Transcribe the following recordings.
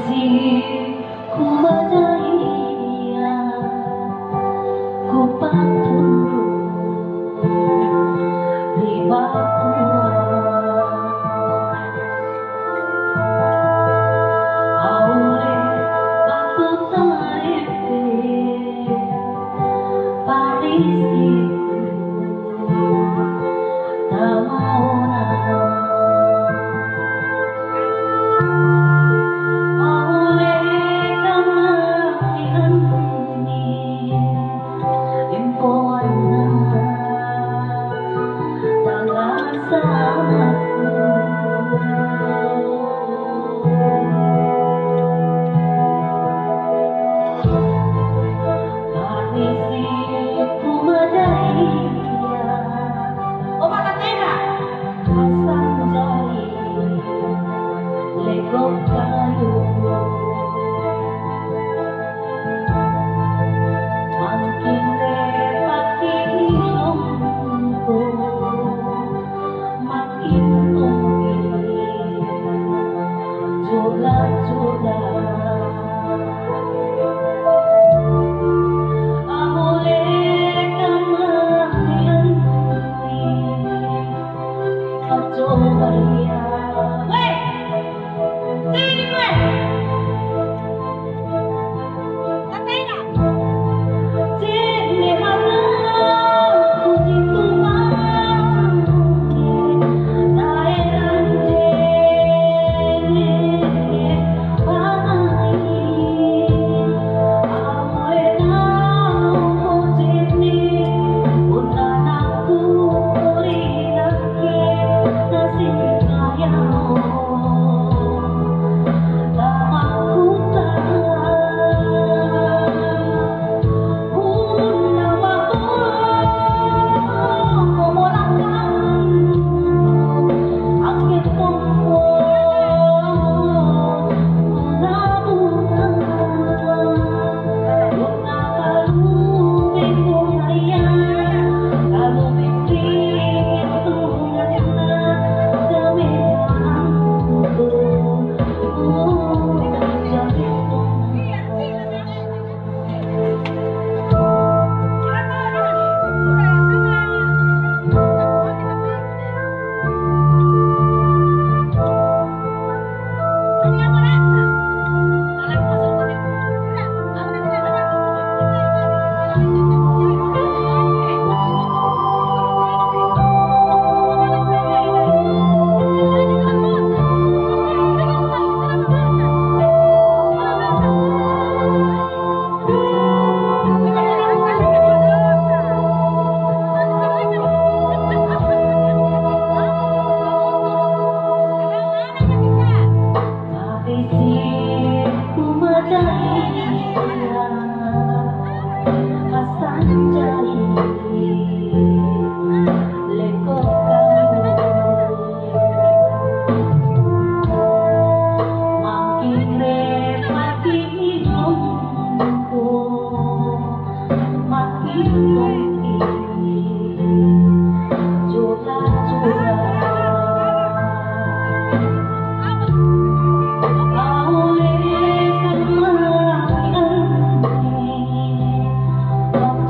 ku berdaya, ku patunduk di Papua. Aure batu taepe parisiku tamaona.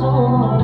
Oh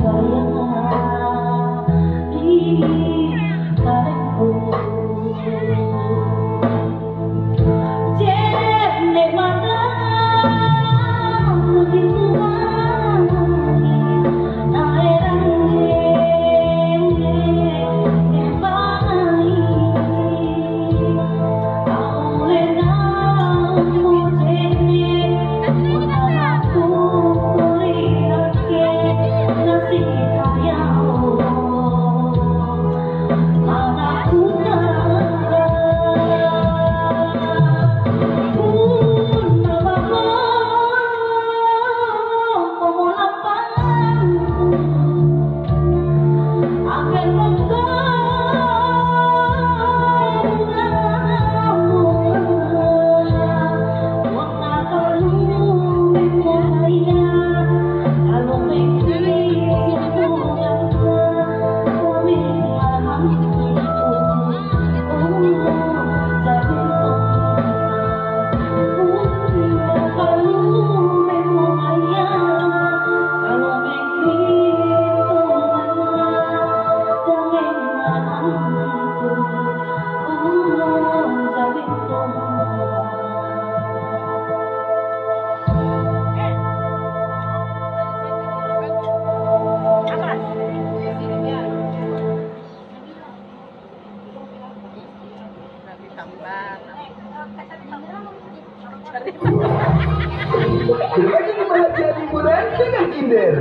Berbagi kebahagiaan liburan dengan Kinder.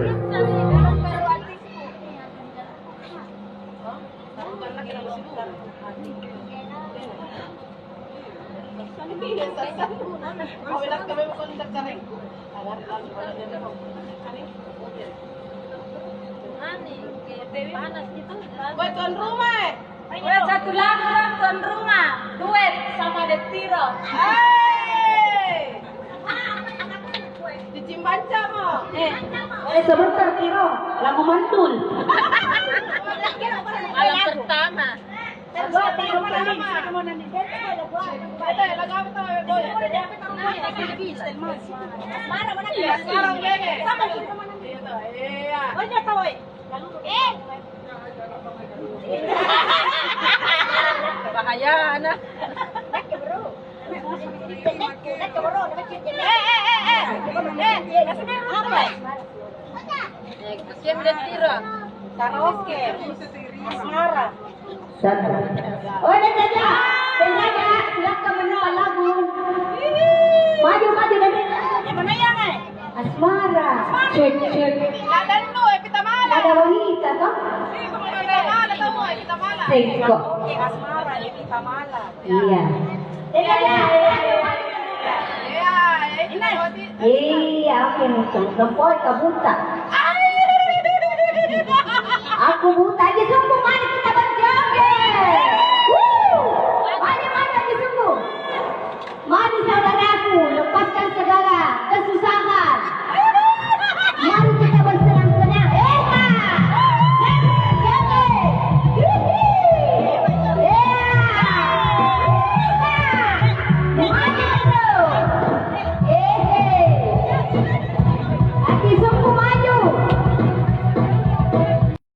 Buat tuan rumah. Buat satu lagu tuan rumah. Duet sama Detiro. Hey. Di Cimbanca mau. Sebentar Tiro, lagu mantul. Alam pertama. Bahaya anak. Kim dan Tira. Karaoke. Asmara. Oh, dan saja, silakan menambah lagu. Maju, dan Yang mana yang Asmara. Cek. Ladan lu, kita malam. Ada wanita toh? Kita malam tamu, kita malam. Tengok. Oke, Asmara, kita malam. Iya. Iya, oke, sempoi ke buta. Aku buta aja, sombong banget.